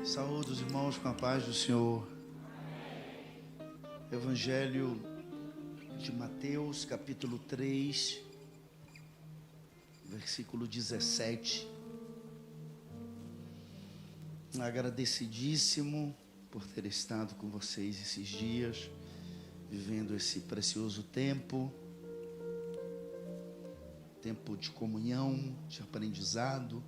Saúde os irmãos com a paz do Senhor. Evangelho de Mateus, capítulo 3, versículo 17. Agradecidíssimo por ter estado com vocês esses dias, vivendo esse precioso tempo de comunhão, de aprendizado.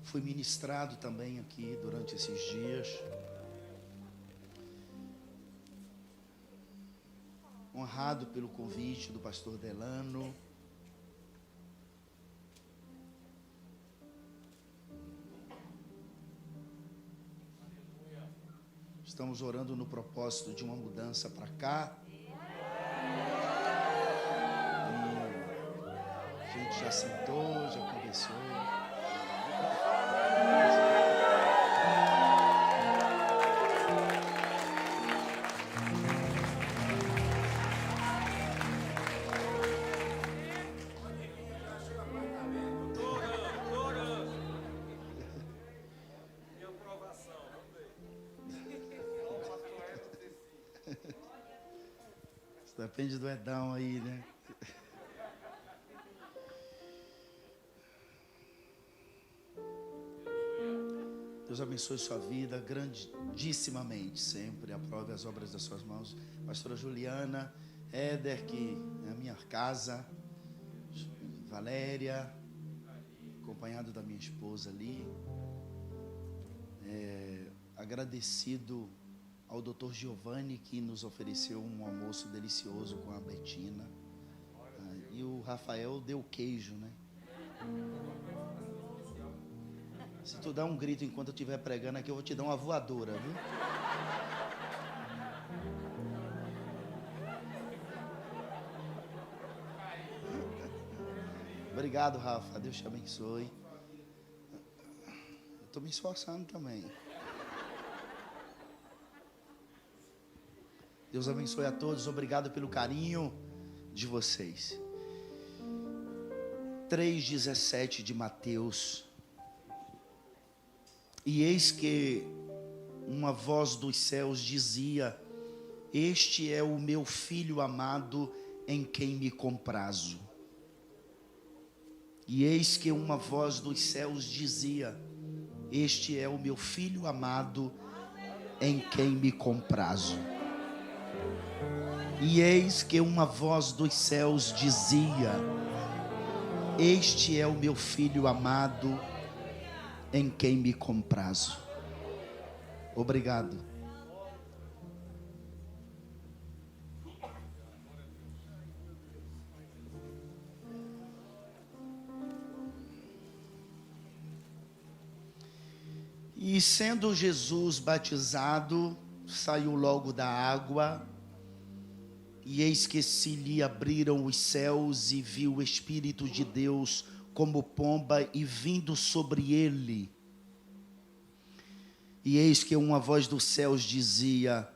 Fui ministrado também aqui durante esses dias. Honrado pelo convite do pastor Delano. Estamos orando no propósito de uma mudança para cá. A gente já sentou, já conversou. Depende do Edão aí, né? Deus abençoe sua vida grandissimamente, sempre. Aprove as obras das suas mãos. Pastora Juliana, Éder, que é a minha casa, Valéria, acompanhado da minha esposa ali. Agradecido ao Dr. Giovanni, que nos ofereceu um almoço delicioso com a Betina. E o Rafael deu queijo, né? Se tu dar um grito enquanto eu estiver pregando aqui, eu vou te dar uma voadora, viu? Obrigado, Rafa. Deus te abençoe. Eu estou me esforçando também. Deus abençoe a todos. Obrigado pelo carinho de vocês. 3,17 de Mateus. E eis que uma voz dos céus dizia: este é o meu filho amado, em quem me comprazo. E eis que uma voz dos céus dizia: este é o meu filho amado, em quem me comprazo. E eis que uma voz dos céus dizia: este é o meu filho amado, em quem me comprazo. Obrigado. E sendo Jesus batizado, saiu logo da água, e eis que se lhe abriram os céus, e viu o Espírito de Deus como pomba e vindo sobre ele. E eis que uma voz dos céus dizia: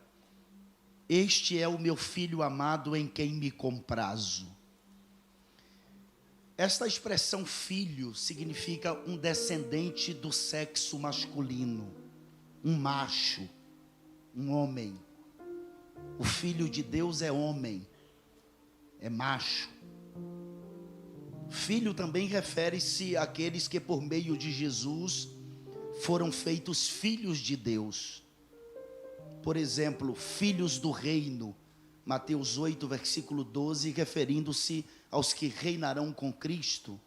este é o meu filho amado, em quem me comprazo. Esta expressão filho significa um descendente do sexo masculino, um macho, um homem. O filho de Deus é homem, é macho. Filho também refere-se àqueles que por meio de Jesus foram feitos filhos de Deus. Por exemplo, filhos do reino, Mateus 8, versículo 12, referindo-se aos que reinarão com Cristo.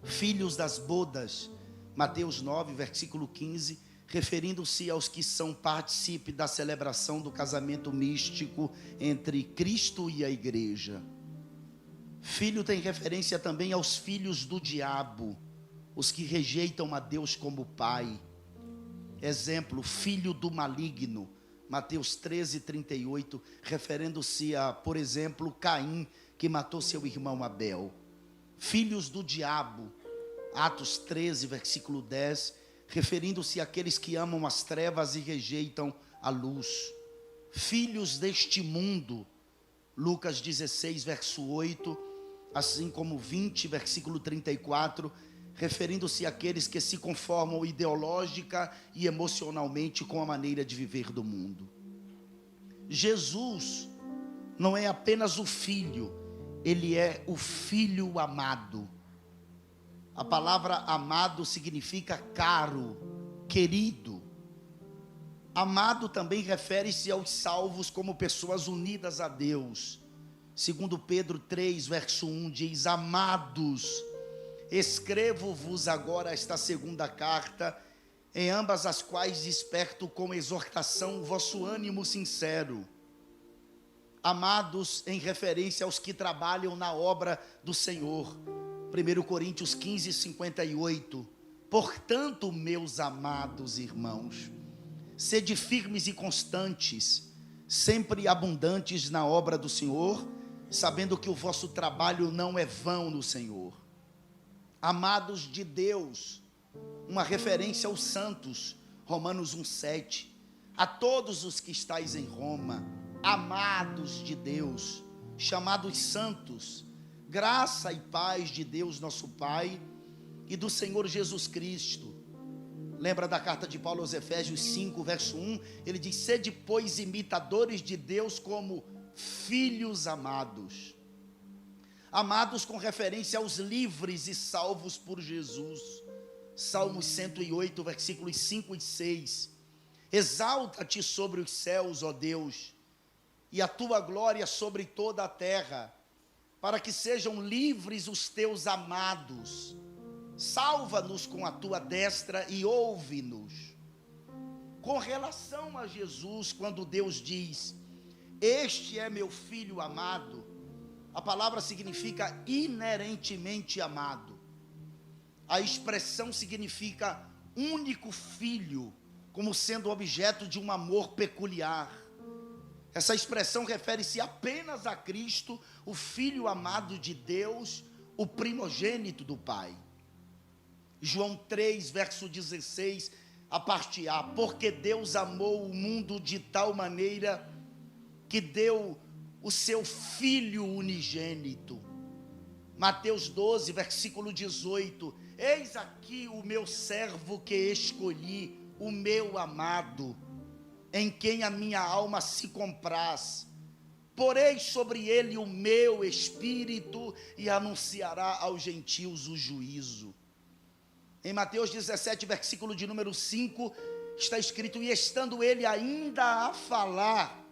Filhos das bodas, Mateus 9, versículo 15, referindo-se aos que são partícipe da celebração do casamento místico entre Cristo e a igreja. Filho tem referência também aos filhos do diabo, os que rejeitam a Deus como pai. Exemplo, filho do maligno, Mateus 13, 38, referindo-se a, por exemplo, Caim, que matou seu irmão Abel. Filhos do diabo, Atos 13, versículo 10, referindo-se àqueles que amam as trevas e rejeitam a luz. Filhos deste mundo, Lucas 16, verso 8, assim como 20, versículo 34, referindo-se àqueles que se conformam ideológica e emocionalmente com a maneira de viver do mundo. Jesus não é apenas o Filho, Ele é o Filho amado. A palavra amado significa caro, querido. Amado também refere-se aos salvos como pessoas unidas a Deus. Segundo Pedro 3, verso 1 diz: amados, escrevo-vos agora esta segunda carta, em ambas as quais desperto com exortação o vosso ânimo sincero. Amados, em referência aos que trabalham na obra do Senhor. 1 Coríntios 15, 58. Portanto, meus amados irmãos, sede firmes e constantes, sempre abundantes na obra do Senhor, sabendo que o vosso trabalho não é vão no Senhor. Amados de Deus, uma referência aos santos, Romanos 1,7. A todos os que estáis em Roma, amados de Deus, chamados santos, graça e paz de Deus nosso Pai e do Senhor Jesus Cristo. Lembra da carta de Paulo aos Efésios 5, verso 1? Ele diz: sede, pois, imitadores de Deus como filhos amados. Amados com referência aos livres e salvos por Jesus. Salmos 108, versículos 5 e 6. Exalta-te sobre os céus, ó Deus, e a tua glória sobre toda a terra, para que sejam livres os teus amados. Salva-nos com a tua destra e ouve-nos. Com relação a Jesus, quando Deus diz: este é meu filho amado, a palavra significa inerentemente amado. A expressão significa único filho, como sendo objeto de um amor peculiar. Essa expressão refere-se apenas a Cristo, o Filho amado de Deus, o primogênito do Pai. João 3, verso 16, a parte A: porque Deus amou o mundo de tal maneira que deu o seu Filho unigênito. Mateus 12, versículo 18: eis aqui o meu servo que escolhi, o meu amado, em quem a minha alma se compraz. Porei sobre ele o meu espírito e anunciará aos gentios o juízo. Em Mateus 17, versículo de número 5, está escrito: e estando ele ainda a falar,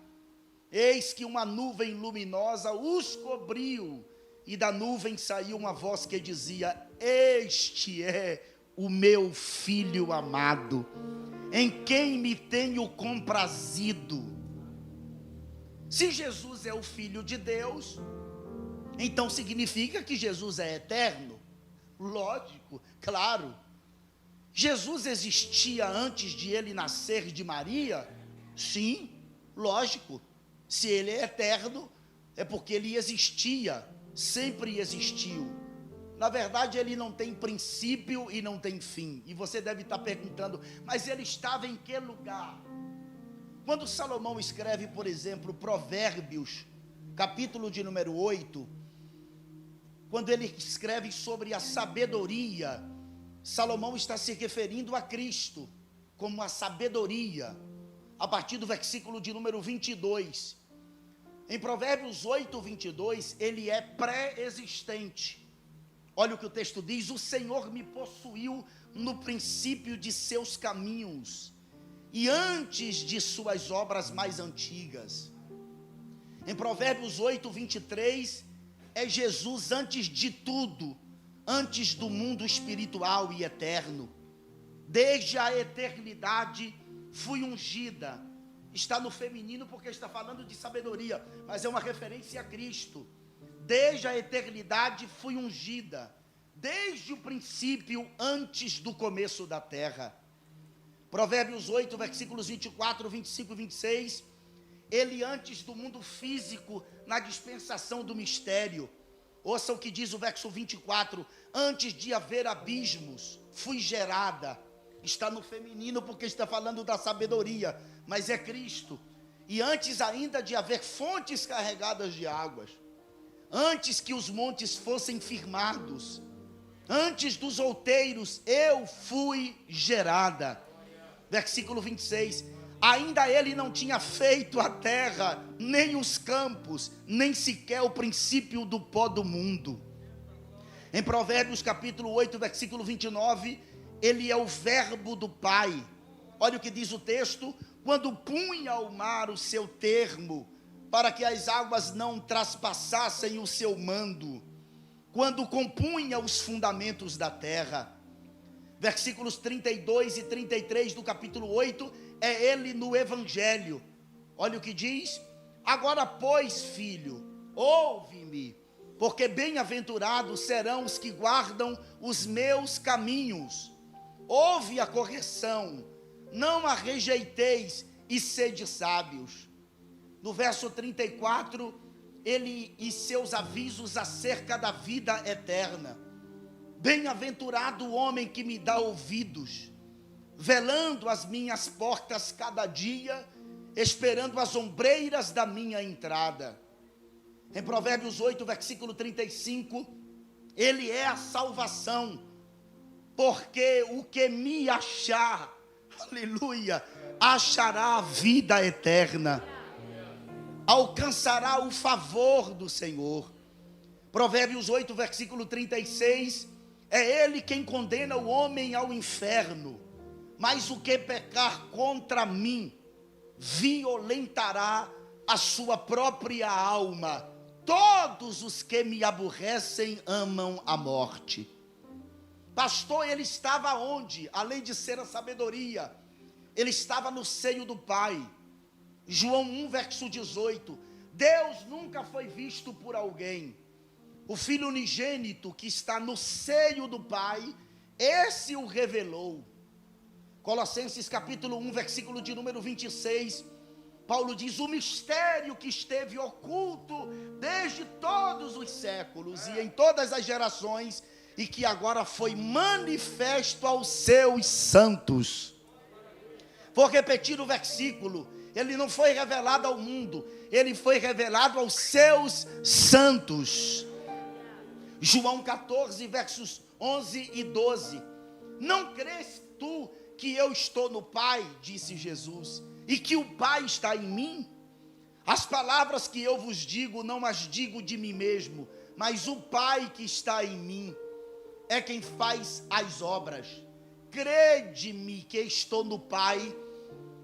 eis que uma nuvem luminosa os cobriu, e da nuvem saiu uma voz que dizia: este é o meu filho amado, em quem me tenho comprazido. Se Jesus é o Filho de Deus, então significa que Jesus é eterno? Lógico, claro. Jesus existia antes de ele nascer de Maria? Sim, lógico. Se ele é eterno, é porque ele existia, sempre existiu. Na verdade, ele não tem princípio e não tem fim. E você deve estar perguntando: mas ele estava em que lugar? Quando Salomão escreve, por exemplo, Provérbios, capítulo de número 8, quando ele escreve sobre a sabedoria, Salomão está se referindo a Cristo como a sabedoria, a partir do versículo de número 22. Em Provérbios 8, 22, ele é pré-existente. Olha o que o texto diz: o Senhor me possuiu no princípio de seus caminhos, e antes de suas obras mais antigas. Em Provérbios 8, 23, é Jesus antes de tudo, antes do mundo espiritual e eterno. Desde a eternidade fui ungida. Está no feminino porque está falando de sabedoria, mas é uma referência a Cristo. Desde a eternidade fui ungida, desde o princípio, antes do começo da terra. Provérbios 8, versículos 24, 25 e 26, ele antes do mundo físico, na dispensação do mistério. Ouça o que diz o verso 24: antes de haver abismos, fui gerada. Está no feminino porque está falando da sabedoria, mas é Cristo. E antes ainda de haver fontes carregadas de águas. antes que os montes fossem firmados, antes dos outeiros eu fui gerada. Versículo 26, ainda ele não tinha feito a terra, nem os campos, nem sequer o princípio do pó do mundo. Em Provérbios capítulo 8, versículo 29, ele é o verbo do Pai. Olha o que diz o texto: quando punha ao mar o seu termo, para que as águas não traspassassem o seu mando, quando compunha os fundamentos da terra. Versículos 32 e 33 do capítulo 8, é ele no Evangelho. Olha o que diz: agora pois, filho, ouve-me, porque bem-aventurados serão os que guardam os meus caminhos. Ouve a correção, não a rejeiteis, e sede sábios. No verso 34, ele e seus avisos acerca da vida eterna. Bem-aventurado o homem que me dá ouvidos, velando as minhas portas cada dia, esperando as ombreiras da minha entrada. Em Provérbios 8, versículo 35, ele é a salvação, porque o que me achar, aleluia, achará a vida eterna, alcançará o favor do Senhor. Provérbios 8, versículo 36, é ele quem condena o homem ao inferno, mas o que pecar contra mim, violentará a sua própria alma. Todos os que me aborrecem amam a morte. Pastor, ele estava onde? Além de ser a sabedoria, ele estava no seio do Pai. João 1, verso 18, Deus nunca foi visto por alguém. O Filho unigênito que está no seio do Pai, esse o revelou. Colossenses capítulo 1, versículo de número 26, Paulo diz: o mistério que esteve oculto desde todos os séculos e em todas as gerações, e que agora foi manifesto aos seus santos. Vou repetir o versículo: ele não foi revelado ao mundo, ele foi revelado aos seus santos. João 14, versos 11 e 12. Não crês tu que eu estou no Pai, disse Jesus, e que o Pai está em mim? As palavras que eu vos digo, não as digo de mim mesmo, mas o Pai que está em mim é quem faz as obras. Crede-me que estou no Pai,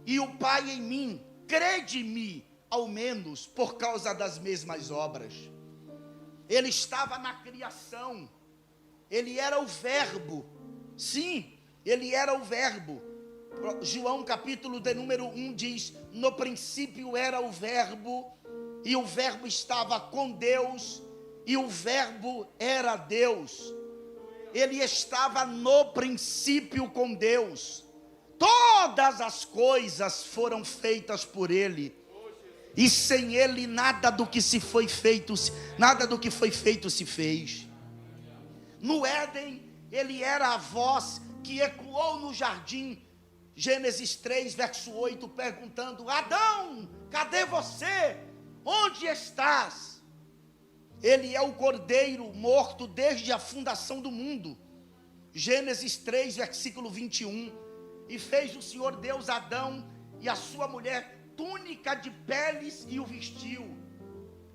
e o Pai em mim. Crede-me, ao menos, por causa das mesmas obras. Ele estava na criação, ele era o verbo, sim, ele era o verbo. João capítulo de número 1 diz: no princípio era o verbo, e o verbo estava com Deus, e o verbo era Deus. Ele estava no princípio com Deus. Todas as coisas foram feitas por ele, e sem ele nada do que foi feito se fez. No Éden, ele era a voz que ecoou no jardim. Gênesis 3, verso 8, perguntando: Adão, cadê você? Onde estás? Ele é o cordeiro morto desde a fundação do mundo. Gênesis 3, versículo 21. E fez o Senhor Deus Adão e a sua mulher túnica de peles e o vestiu.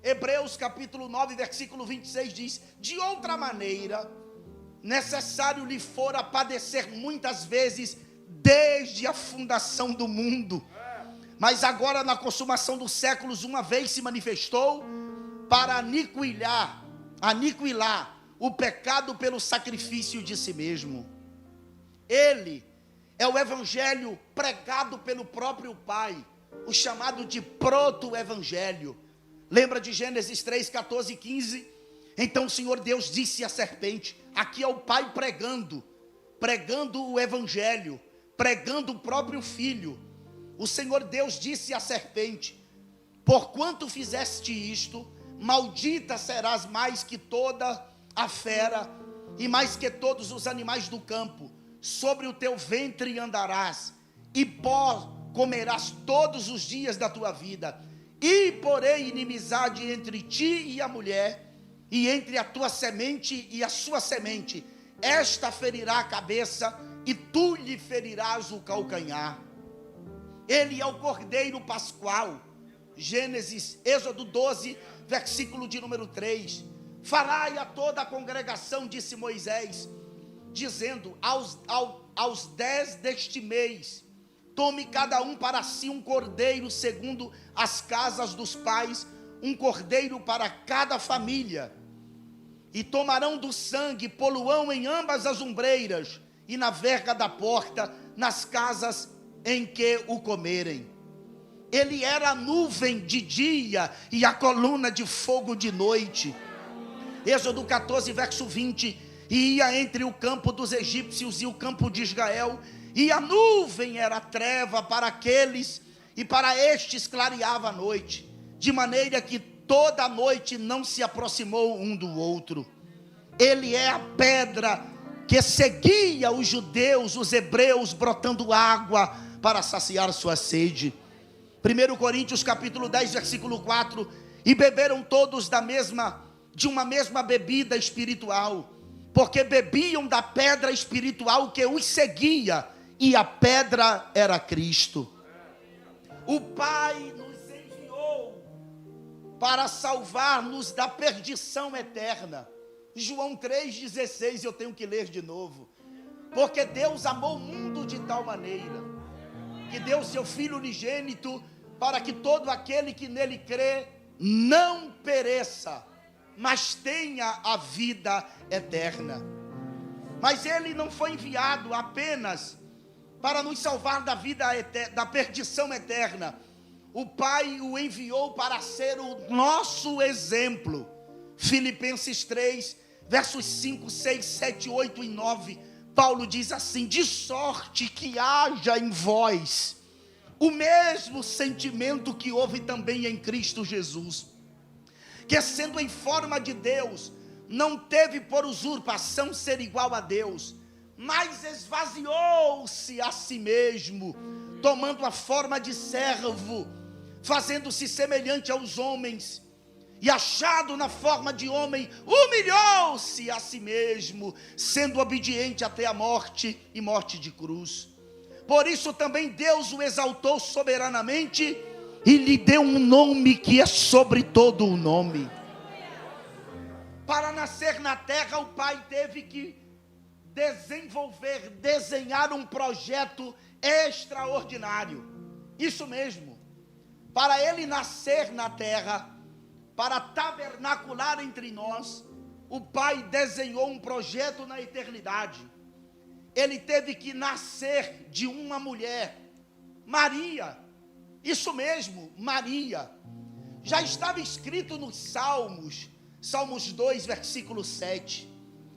Hebreus capítulo 9, versículo 26 diz: de outra maneira, necessário lhe fora padecer muitas vezes desde a fundação do mundo, mas agora na consumação dos séculos uma vez se manifestou para aniquilar o pecado pelo sacrifício de si mesmo. Ele é o evangelho pregado pelo próprio Pai, o chamado de proto-evangelho. Lembra de Gênesis 3, 14 e 15? Então o Senhor Deus disse à serpente, aqui é o Pai pregando o evangelho, pregando o próprio Filho. O Senhor Deus disse à serpente: porquanto fizeste isto, maldita serás mais que toda a fera, e mais que todos os animais do campo. Sobre o teu ventre andarás, e pó comerás todos os dias da tua vida. E porém inimizade entre ti e a mulher, e entre a tua semente e a sua semente, esta ferirá a cabeça, e tu lhe ferirás o calcanhar. Ele é o Cordeiro Pascual. Êxodo 12, versículo de número 3. Falai a toda a congregação, disse Moisés, dizendo, aos 10 deste mês, tome cada um para si um cordeiro segundo as casas dos pais, um cordeiro para cada família. E tomarão do sangue, poluão em ambas as ombreiras e na verga da porta, nas casas em que o comerem. Ele era a nuvem de dia e a coluna de fogo de noite. Êxodo 14, verso 20. E ia entre o campo dos egípcios e o campo de Israel, e a nuvem era treva para aqueles, e para estes clareava a noite, de maneira que toda a noite não se aproximou um do outro. Ele é a pedra que seguia os judeus, os hebreus, brotando água para saciar sua sede. 1 Coríntios capítulo 10, versículo 4. E beberam todos de uma mesma bebida espiritual, porque bebiam da pedra espiritual que os seguia, e a pedra era Cristo. O Pai nos enviou para salvar-nos da perdição eterna. João 3,16, eu tenho que ler de novo. Porque Deus amou o mundo de tal maneira, que deu seu Filho unigênito, para que todo aquele que nele crê, não pereça, mas tenha a vida eterna. Mas ele não foi enviado apenas para nos salvar da vida eterna, da perdição eterna. O Pai o enviou para ser o nosso exemplo. Filipenses 3, versos 5, 6, 7, 8 e 9, Paulo diz assim: de sorte que haja em vós o mesmo sentimento que houve também em Cristo Jesus, que sendo em forma de Deus, não teve por usurpação ser igual a Deus, mas esvaziou-se a si mesmo, tomando a forma de servo, fazendo-se semelhante aos homens, e achado na forma de homem, humilhou-se a si mesmo, sendo obediente até a morte, e morte de cruz. Por isso também Deus o exaltou soberanamente, e lhe deu um nome que é sobre todo o nome. Para nascer na terra, o Pai teve que desenhar um projeto extraordinário. Isso mesmo. Para ele nascer na terra, para tabernacular entre nós, o Pai desenhou um projeto na eternidade. Ele teve que nascer de uma mulher, Maria. Isso mesmo, Maria. Já estava escrito nos Salmos, Salmos 2, versículo 7.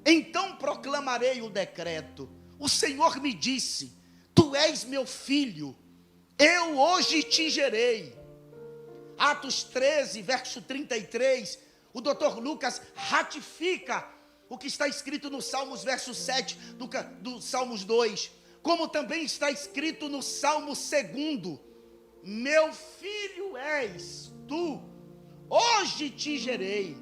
Então proclamarei o decreto. O Senhor me disse: tu és meu filho, eu hoje te gerei. Atos 13, verso 33, o doutor Lucas ratifica o que está escrito no Salmos, verso 7, do Salmos 2, como também está escrito no Salmo 2, meu filho és tu, hoje te gerei.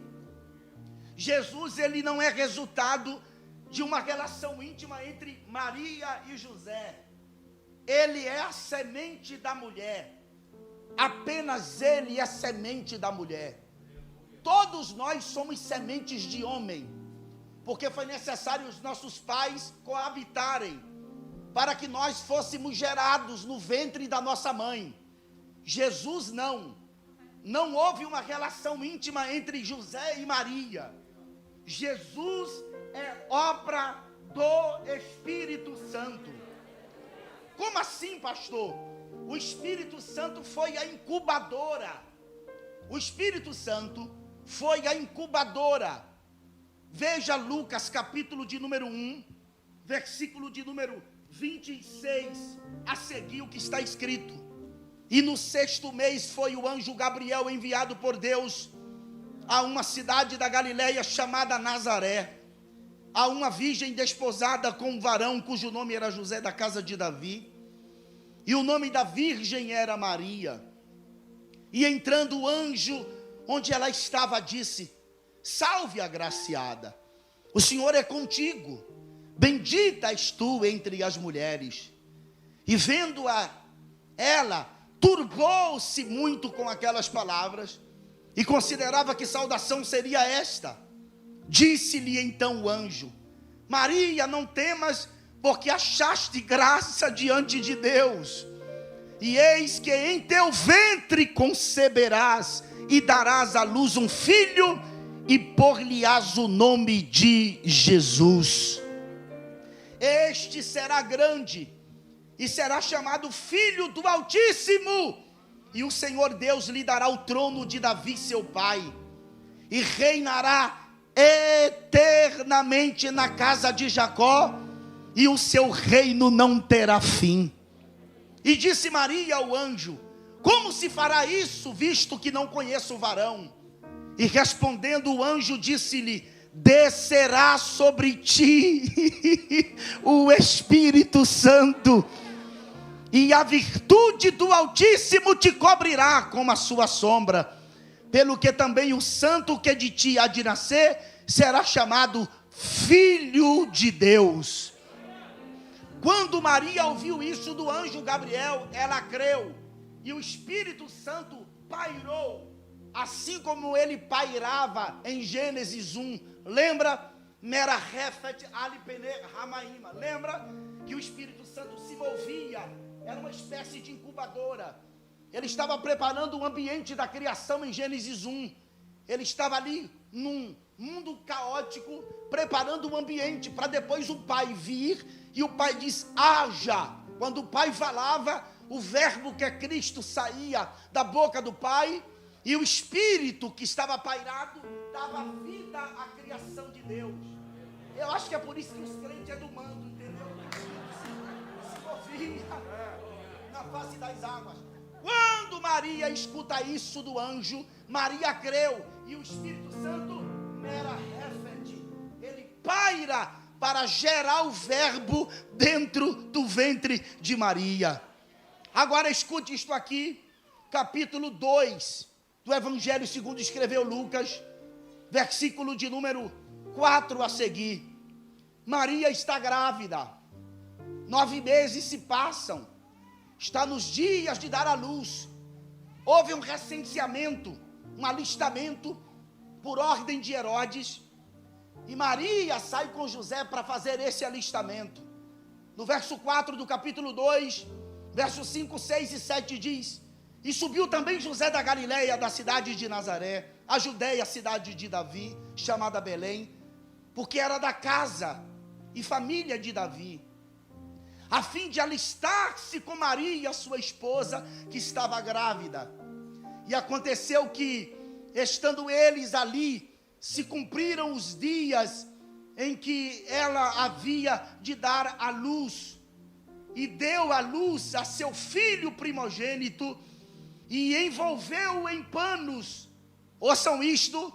Jesus, ele não é resultado de uma relação íntima entre Maria e José, ele é a semente da mulher, apenas ele é a semente da mulher. Todos nós somos sementes de homem, porque foi necessário os nossos pais coabitarem, para que nós fôssemos gerados no ventre da nossa mãe. Jesus não houve uma relação íntima entre José e Maria. Jesus é obra do Espírito Santo. Como assim, pastor? O Espírito Santo foi a incubadora. O Espírito Santo foi a incubadora. Veja Lucas, capítulo de número 1, versículo de número 26, a seguir o que está escrito. E no 6º mês foi o anjo Gabriel enviado por Deus a uma cidade da Galileia chamada Nazaré, a uma virgem desposada com um varão cujo nome era José, da casa de Davi, e o nome da virgem era Maria. E entrando o anjo onde ela estava, disse: Salve, agraciada, o Senhor é contigo, bendita és tu entre as mulheres. E vendo-a, ela turbou-se muito com aquelas palavras, e considerava que saudação seria esta. Disse-lhe então o anjo: Maria, não temas, porque achaste graça diante de Deus. E eis que em teu ventre conceberás, e darás à luz um filho, e por-lhe-ás o nome de Jesus. Este será grande, e será chamado Filho do Altíssimo, e o Senhor Deus lhe dará o trono de Davi seu pai, e reinará eternamente na casa de Jacó, e o seu reino não terá fim. E disse Maria ao anjo: como se fará isso, visto que não conheço o varão? E respondendo o anjo, disse-lhe: descerá sobre ti o Espírito Santo, e a virtude do Altíssimo te cobrirá com a sua sombra, pelo que também o santo que de ti há de nascer será chamado Filho de Deus. Quando Maria ouviu isso do anjo Gabriel, ela creu, e o Espírito Santo pairou, assim como ele pairava em Gênesis 1. Lembra? Merahefet alipene ramaíma. Lembra que o Espírito Santo se movia, era uma espécie de incubadora. Ele estava preparando o ambiente da criação em Gênesis 1. Ele estava ali num mundo caótico, preparando o ambiente para depois o Pai vir, e o Pai diz: haja. Quando o Pai falava, o verbo que é Cristo saía da boca do Pai, e o Espírito que estava pairado dava vida à criação de Deus. Eu acho que é por isso que os crentes é do mando, entendeu? Se movia na face das águas. Quando Maria escuta isso do anjo, Maria creu, e o Espírito Santo, ele paira para gerar o verbo dentro do ventre de Maria. Agora escute isto aqui, capítulo 2 do Evangelho segundo escreveu Lucas, versículo de número 4 a seguir. Maria está grávida, 9 meses se passam, está nos dias de dar à luz. Houve um recenseamento, um alistamento por ordem de Herodes, e Maria sai com José para fazer esse alistamento. No verso 4 do capítulo 2, versos 5, 6 e 7 diz: e subiu também José da Galileia, da cidade de Nazaré, a Judeia, cidade de Davi, chamada Belém, porque era da casa e família de Davi, a fim de alistar-se com Maria, sua esposa, que estava grávida. E aconteceu que, estando eles ali, se cumpriram os dias em que ela havia de dar à luz, e deu à luz a seu filho primogênito, e envolveu-o em panos. Ouçam isto.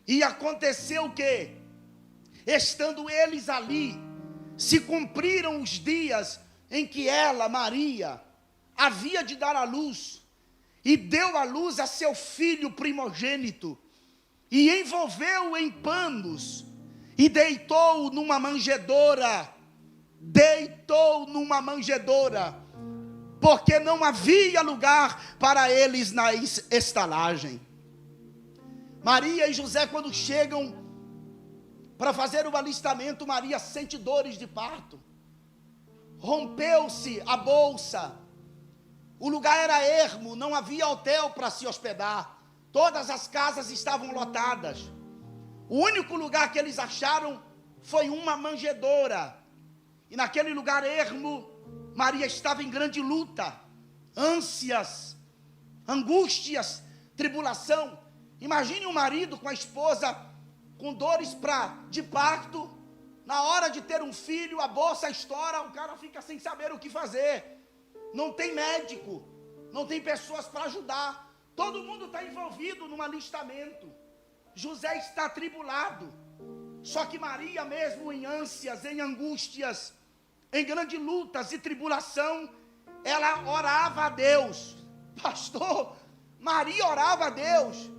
E aconteceu que, estando eles ali, se cumpriram os dias em que ela, Maria, havia de dar à luz, e deu à luz a seu filho primogênito, e envolveu-o em panos, e deitou-o numa manjedoura, porque não havia lugar para eles na estalagem. Maria e José, quando chegam para fazer o alistamento, Maria sente dores de parto, rompeu-se a bolsa, o lugar era ermo, não havia hotel para se hospedar, todas as casas estavam lotadas. O único lugar que eles acharam foi uma manjedoura, e naquele lugar ermo, Maria estava em grande luta, ânsias, angústias, tribulação. Imagine um marido com a esposa com dores de parto, na hora de ter um filho, a bolsa estoura, o cara fica sem saber o que fazer, não tem médico, não tem pessoas para ajudar, todo mundo está envolvido num alistamento. José está atribulado, só que Maria, mesmo em ânsias, em angústias, em grandes lutas e tribulação, ela orava a Deus. Pastor, Maria orava a Deus.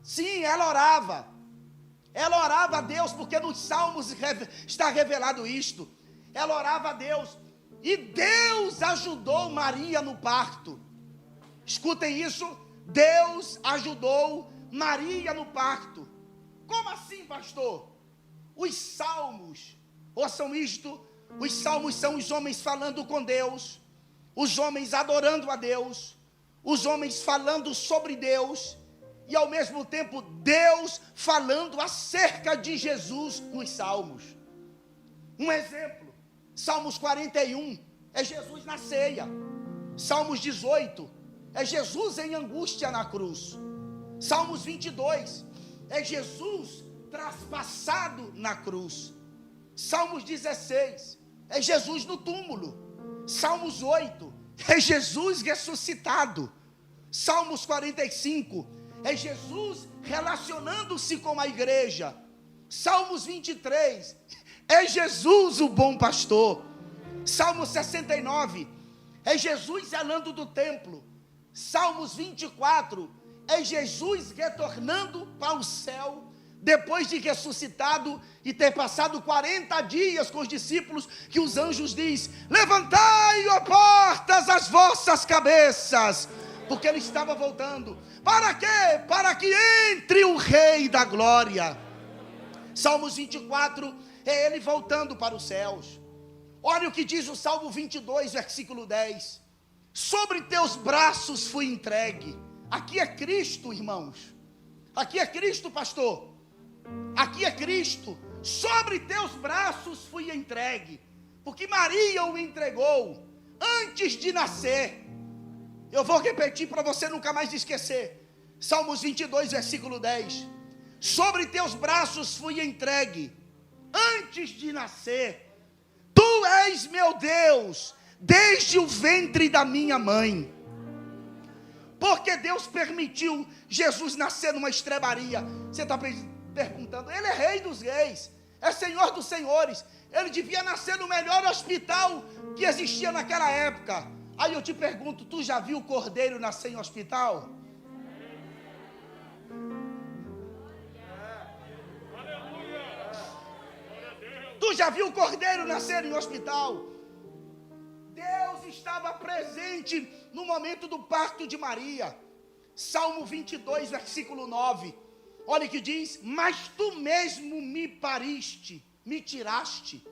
Sim, ela orava. Ela orava a Deus, porque nos Salmos está revelado isto. Ela orava a Deus, e Deus ajudou Maria no parto. Escutem isso, Deus ajudou Maria no parto. Como assim, pastor? Os Salmos, ouçam isto, os Salmos são os homens falando com Deus, os homens adorando a Deus, os homens falando sobre Deus, e ao mesmo tempo Deus falando acerca de Jesus nos Salmos. Um exemplo, Salmos 41, é Jesus na ceia. Salmos 18, é Jesus em angústia na cruz. Salmos 22, é Jesus traspassado na cruz. Salmos 16, é Jesus no túmulo. Salmos 8, é Jesus ressuscitado. Salmos 45, é Jesus relacionando-se com a igreja. Salmos 23, é Jesus o bom pastor. Salmo 69, é Jesus zelando do templo. Salmos 24, é Jesus retornando para o céu, depois de ressuscitado e ter passado 40 dias com os discípulos, que os anjos diz: levantai, ó portas, as vossas cabeças, porque ele estava voltando. Para quê? Para que entre o Rei da Glória. Salmos 24, é ele voltando para os céus. Olha o que diz o Salmo 22, versículo 10. Sobre teus braços fui entregue. Aqui é Cristo, irmãos. Aqui é Cristo, pastor. Aqui é Cristo. Sobre teus braços fui entregue. Porque Maria o entregou antes de nascer. Eu vou repetir para você nunca mais esquecer. Salmos 22, versículo 10. Sobre teus braços fui entregue antes de nascer. Tu és meu Deus, desde o ventre da minha mãe. Porque Deus permitiu Jesus nascer numa estrebaria. Você está perguntando, ele é rei dos reis, é senhor dos senhores, ele devia nascer no melhor hospital que existia naquela época. Aí eu te pergunto, tu já viu o cordeiro nascer em hospital? Tu já viu o cordeiro nascer em hospital? Deus estava presente no momento do parto de Maria. Salmo 22, versículo 9. Olha o que diz: mas tu mesmo me pariste, me tiraste.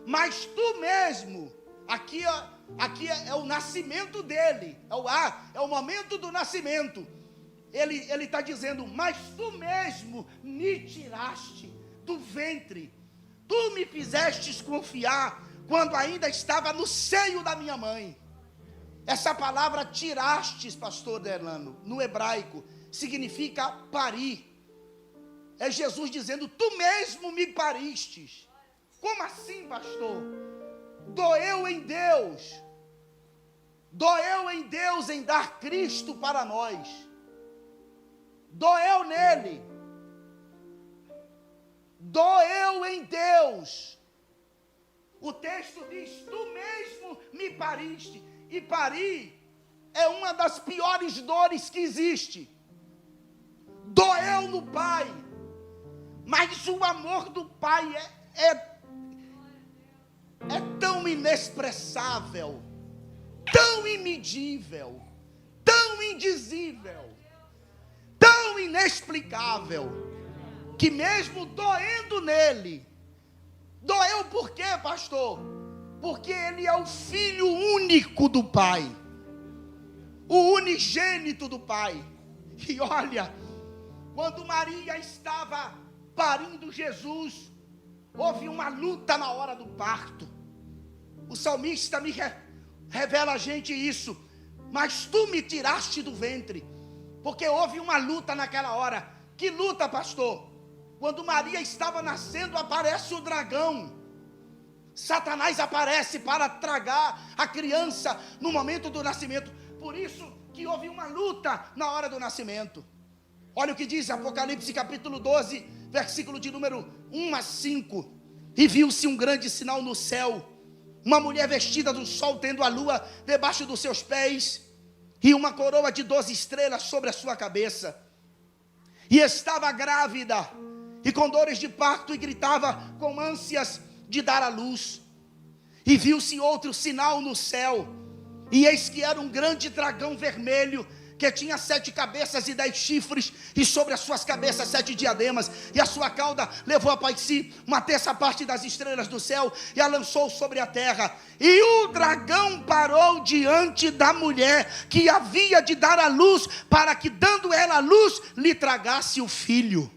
Mas tu mesmo, aqui é o nascimento dele, é o momento do nascimento. Ele está dizendo: mas tu mesmo me tiraste do ventre. Tu me fizestes confiar quando ainda estava no seio da minha mãe. Essa palavra tirastes, pastor Delano, no hebraico, significa parir. É Jesus dizendo: tu mesmo me paristes. Como assim, pastor? Doeu em Deus. Doeu em Deus em dar Cristo para nós. Doeu nele. Doeu em Deus. O texto diz: tu mesmo me pariste. E parir é uma das piores dores que existe. Doeu no pai. Mas o amor do pai é tão inexpressável, tão imedível, tão indizível, tão inexplicável, que mesmo doendo nele, doeu por quê, pastor? Porque ele é o filho único do Pai, o unigênito do Pai. E olha, quando Maria estava parindo Jesus, houve uma luta na hora do parto. O salmista me revela a gente isso: mas tu me tiraste do ventre. Porque houve uma luta naquela hora. Que luta, pastor? Quando Maria estava nascendo, aparece o dragão. Satanás aparece para tragar a criança no momento do nascimento. Por isso que houve uma luta na hora do nascimento. Olha o que diz Apocalipse capítulo 12, versículo de número 1 a 5. E viu-se um grande sinal no céu, uma mulher vestida do sol, tendo a lua debaixo dos seus pés, e uma coroa de 12 estrelas sobre a sua cabeça. E estava grávida, e com dores de parto, e gritava com ânsias de dar à luz. E viu-se outro sinal no céu, e eis que era um grande dragão vermelho, que tinha 7 cabeças e 10 chifres, e sobre as suas cabeças 7 diademas, e a sua cauda levou após si uma terça parte das estrelas do céu, e a lançou sobre a terra. E o dragão parou diante da mulher, que havia de dar à luz, para que, dando ela a luz, lhe tragasse o filho.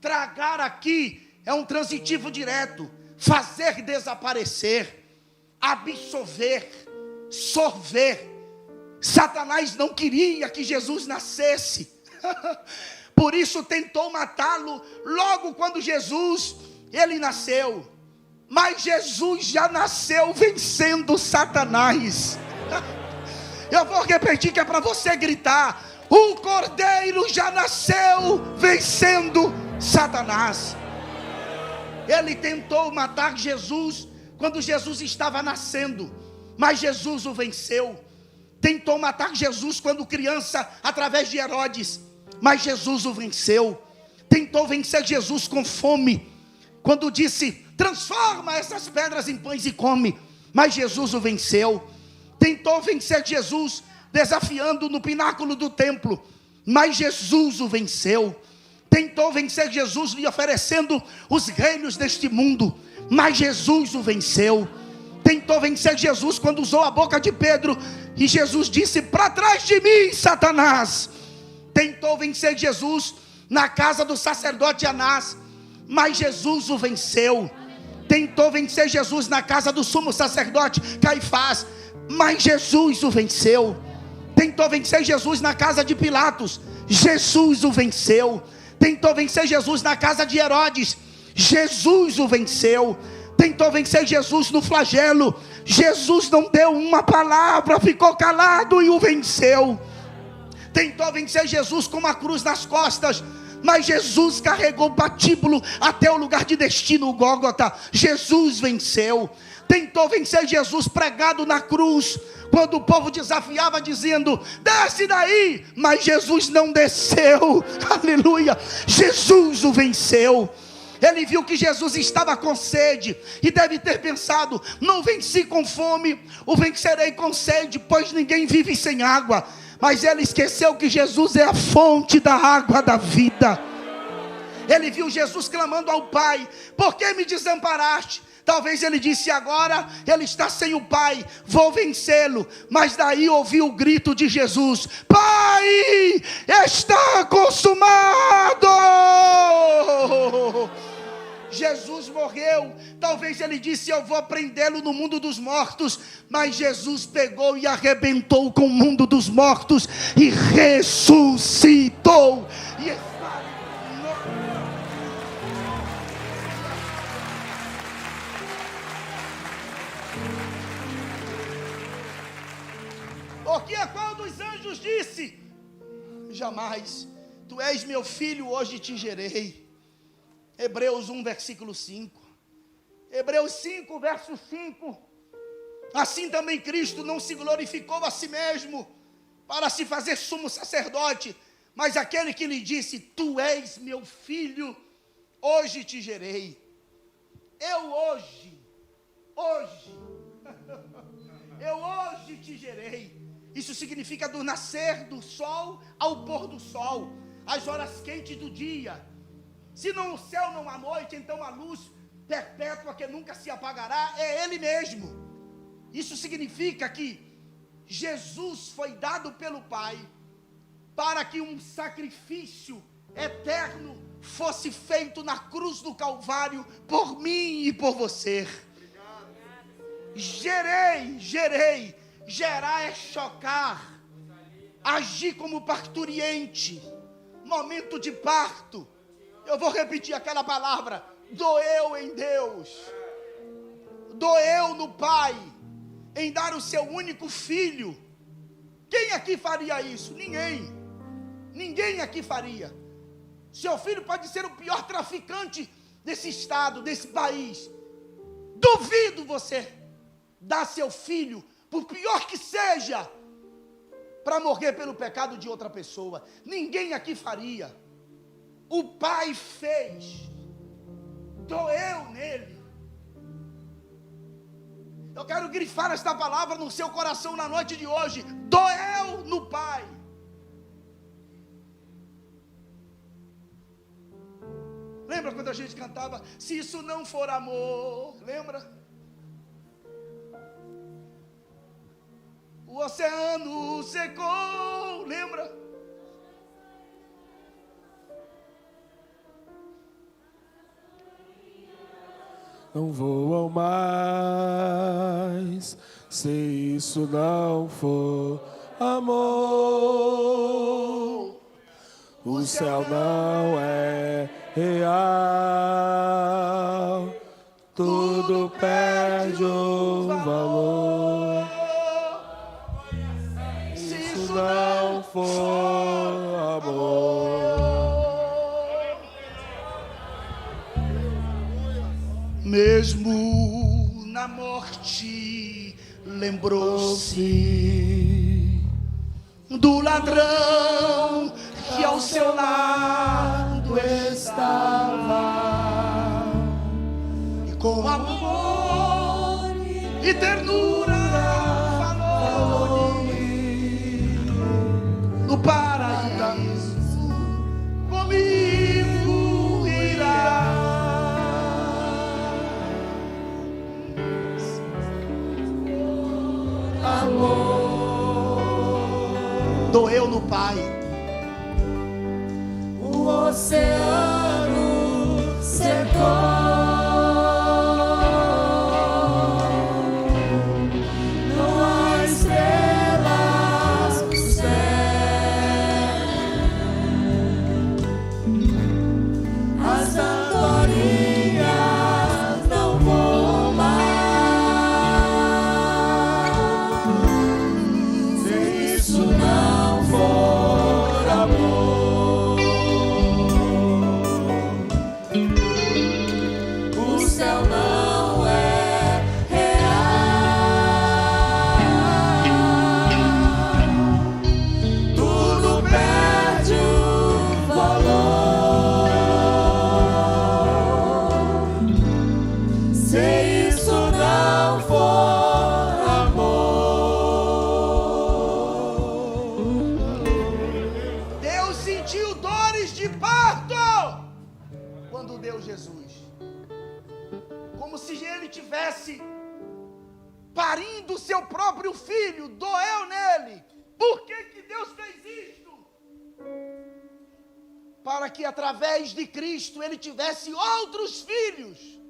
Tragar aqui é um transitivo direto, fazer desaparecer, absorver, sorver. Satanás não queria que Jesus nascesse, por isso tentou matá-lo logo quando ele nasceu. Mas Jesus já nasceu vencendo Satanás. Eu vou repetir que é para você gritar: o Cordeiro já nasceu vencendo Satanás. Ele tentou matar Jesus quando Jesus estava nascendo, mas Jesus o venceu. Tentou matar Jesus quando criança, através de Herodes, mas Jesus o venceu. Tentou vencer Jesus com fome, quando disse: transforma essas pedras em pães e come, mas Jesus o venceu. Tentou vencer Jesus desafiando no pináculo do templo, mas Jesus o venceu. Tentou vencer Jesus lhe oferecendo os reinos deste mundo, mas Jesus o venceu. Tentou vencer Jesus quando usou a boca de Pedro, e Jesus disse: para trás de mim, Satanás. Tentou vencer Jesus na casa do sacerdote Anás, mas Jesus o venceu. Tentou vencer Jesus na casa do sumo sacerdote Caifás, mas Jesus o venceu. Tentou vencer Jesus na casa de Pilatos, Jesus o venceu. Tentou vencer Jesus na casa de Herodes, Jesus o venceu. Tentou vencer Jesus no flagelo, Jesus não deu uma palavra, ficou calado e o venceu. Tentou vencer Jesus com uma cruz nas costas, mas Jesus carregou o patíbulo até o lugar de destino, o Gólgota. Jesus venceu. Tentou vencer Jesus pregado na cruz, quando o povo desafiava dizendo: desce daí, mas Jesus não desceu. Aleluia, Jesus o venceu. Ele viu que Jesus estava com sede, e deve ter pensado: não venci com fome, o vencerei com sede, pois ninguém vive sem água. Mas ele esqueceu que Jesus é a fonte da água da vida. Ele viu Jesus clamando ao Pai: por que me desamparaste? Talvez ele disse: agora ele está sem o Pai, vou vencê-lo. Mas daí ouviu o grito de Jesus: Pai, está consumado. Jesus morreu. Talvez ele disse: eu vou prendê-lo no mundo dos mortos. Mas Jesus pegou e arrebentou com o mundo dos mortos e ressuscitou. E está porque qual dos anjos disse: jamais, tu és meu filho, hoje te gerei. Hebreus 1, versículo 5. Hebreus 5, verso 5. Assim também Cristo não se glorificou a si mesmo, para se fazer sumo sacerdote, mas aquele que lhe disse: tu és meu filho, hoje te gerei. Eu hoje te gerei. Isso significa do nascer do sol ao pôr do sol, as horas quentes do dia. Se no céu não há noite, então a luz perpétua que nunca se apagará é Ele mesmo. Isso significa que Jesus foi dado pelo Pai para que um sacrifício eterno fosse feito na cruz do Calvário por mim e por você. Gerei. Gerar é chocar, agir como parturiente, momento de parto. Eu vou repetir aquela palavra: doeu em Deus, doeu no Pai, em dar o seu único filho. Quem aqui faria isso? Ninguém aqui faria. Seu filho pode ser o pior traficante desse estado, desse país. Duvido você dar seu filho, por pior que seja, para morrer pelo pecado de outra pessoa. Ninguém aqui faria. o Pai fez, doeu nele. Eu quero grifar esta palavra no seu coração na noite de hoje: doeu no Pai. Lembra quando a gente cantava, se isso não for amor? Lembra? O oceano secou, lembra? Não voam mais, se isso não for amor. O céu não é real, tudo perde o valor. Se isso não for amor. Mesmo na morte, lembrou-se do ladrão que ao seu lado estava, e com amor e ternura falou-lhe no paraíso, comigo irá. Doeu no Pai. O oceano secou, não há estrelas no céu, as andorinhas não voam mais, se isso não for amor. O céu não é real, tudo perde o valor, se isso não for amor. Deus sentiu dores de parto quando deu Jesus, como se ele tivesse parindo seu próprio filho. Doeu nele. Por que Deus fez isto? Para que através de Cristo ele tivesse outros filhos.